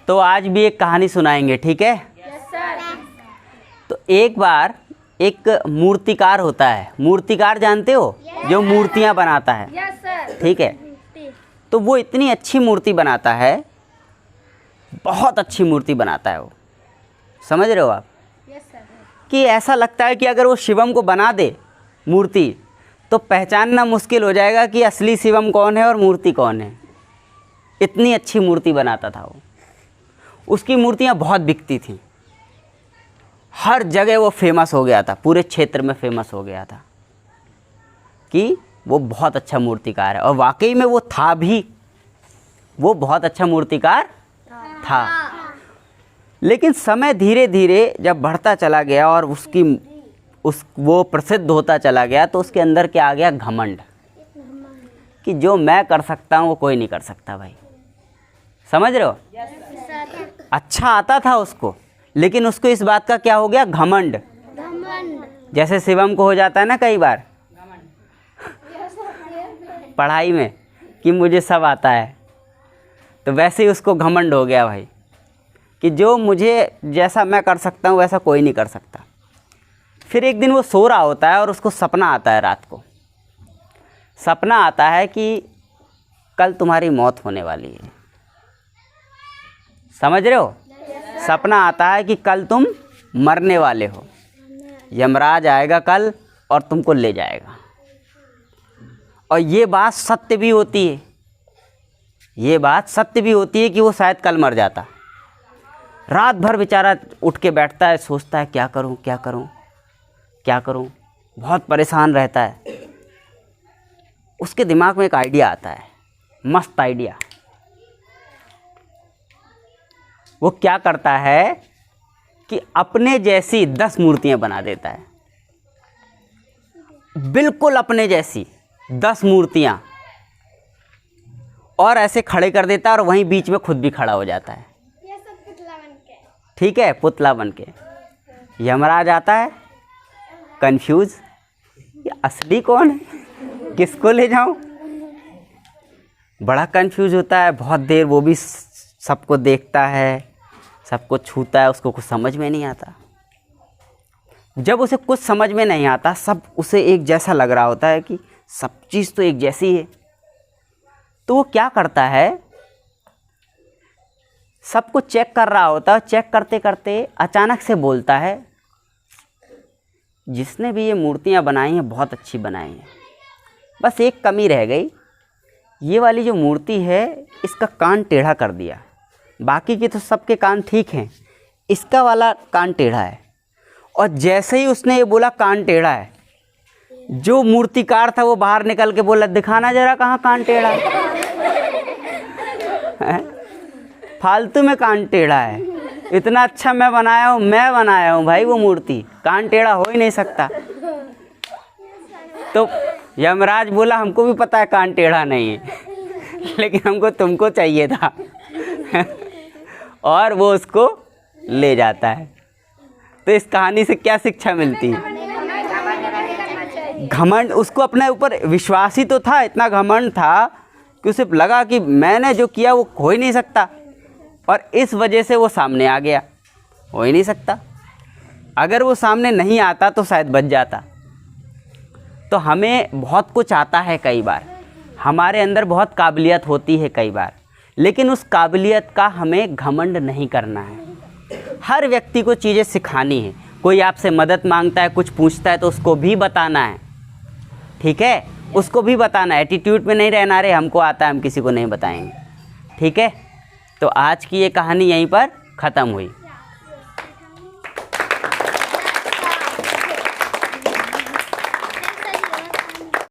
तो आज भी एक कहानी सुनाएंगे, ठीक है? Yes sir. तो एक बार एक मूर्तिकार होता है। मूर्तिकार जानते हो? जो मूर्तियाँ बनाता है, यस सर। ठीक है? तो वो इतनी अच्छी मूर्ति बनाता है, बहुत अच्छी मूर्ति बनाता है वो, समझ रहे हो आप? Yes sir. कि ऐसा लगता है कि अगर वो शिवम को बना दे मूर्ति तो पहचानना मुश्किल हो जाएगा कि असली शिवम कौन है और मूर्ति कौन है। इतनी अच्छी मूर्ति बनाता था वो। उसकी मूर्तियाँ बहुत बिकती थीं, हर जगह वो फेमस हो गया था, पूरे क्षेत्र में फेमस हो गया था कि वो बहुत अच्छा मूर्तिकार है। और वाकई में वो था भी, वो बहुत अच्छा मूर्तिकार था। लेकिन समय धीरे धीरे जब बढ़ता चला गया और वो प्रसिद्ध होता चला गया तो उसके अंदर क्या आ गया? घमंड, कि जो मैं कर सकता हूँ वो कोई नहीं कर सकता भाई। समझ रहे हो? अच्छा आता था उसको, लेकिन उसको इस बात का क्या हो गया? घमंड। जैसे शिवम को हो जाता है ना कई बार पढ़ाई में कि मुझे सब आता है, तो वैसे ही उसको घमंड हो गया भाई कि जो मुझे जैसा मैं कर सकता हूँ वैसा कोई नहीं कर सकता। फिर एक दिन वो सो रहा होता है और उसको सपना आता है, रात को सपना आता है कि कल तुम्हारी मौत होने वाली है। समझ रहे हो? सपना आता है कि कल तुम मरने वाले हो, यमराज आएगा कल और तुमको ले जाएगा। और ये बात सत्य भी होती है, ये बात सत्य भी होती है कि वो शायद कल मर जाता। रात भर बेचारा उठ के बैठता है, सोचता है क्या करूं क्या करूं क्या करूं, बहुत परेशान रहता है। उसके दिमाग में एक आइडिया आता है, मस्त आइडिया। वो क्या करता है कि अपने जैसी 10 मूर्तियां बना देता है, बिल्कुल अपने जैसी 10 मूर्तियां, और ऐसे खड़े कर देता है और वहीं बीच में खुद भी खड़ा हो जाता है। ये सब पुतला बनके। ठीक है, पुतला बन के। यमराज आता है कंफ्यूज, ये असली कौन है, किसको ले जाऊं? बड़ा कंफ्यूज होता है बहुत देर। वो भी सबको देखता है, सबको छूता है, उसको कुछ समझ में नहीं आता। जब उसे कुछ समझ में नहीं आता, सब उसे एक जैसा लग रहा होता है कि सब चीज़ तो एक जैसी है, तो वो क्या करता है, सबको चेक कर रहा होता है। चेक करते करते अचानक से बोलता है, जिसने भी ये मूर्तियाँ बनाई हैं बहुत अच्छी बनाई हैं, बस एक कमी रह गई, ये वाली जो मूर्ति है इसका कान टेढ़ा कर दिया। बाकी के तो सबके कान ठीक हैं, इसका वाला कान टेढ़ा है। और जैसे ही उसने ये बोला कान टेढ़ा है, जो मूर्तिकार था वो बाहर निकल के बोला, दिखाना जरा कहाँ कान टेढ़ा है? फालतू में कान टेढ़ा है, इतना अच्छा मैं बनाया हूँ भाई, वो मूर्ति कान टेढ़ा हो ही नहीं सकता। तो यमराज बोला, हमको भी पता है कान टेढ़ा नहीं है, लेकिन हमको तुमको चाहिए था। और वो उसको ले जाता है। तो इस कहानी से क्या शिक्षा मिलती है? घमंड। उसको अपने ऊपर विश्वास ही तो था, इतना घमंड था कि उसे लगा कि मैंने जो किया वो हो ही नहीं सकता, और इस वजह से वो सामने आ गया। हो ही नहीं सकता, अगर वो सामने नहीं आता तो शायद बच जाता। तो हमें बहुत कुछ आता है, कई बार हमारे अंदर बहुत काबिलियत होती है कई बार, लेकिन उस काबिलियत का हमें घमंड नहीं करना है। हर व्यक्ति को चीज़ें सिखानी है। कोई आपसे मदद मांगता है, कुछ पूछता है, तो उसको भी बताना है, ठीक है? उसको भी बताना है। एटीट्यूड में नहीं रहना, रे हमको आता है हम किसी को नहीं बताएंगे, ठीक है? तो आज की ये कहानी यहीं पर ख़त्म हुई।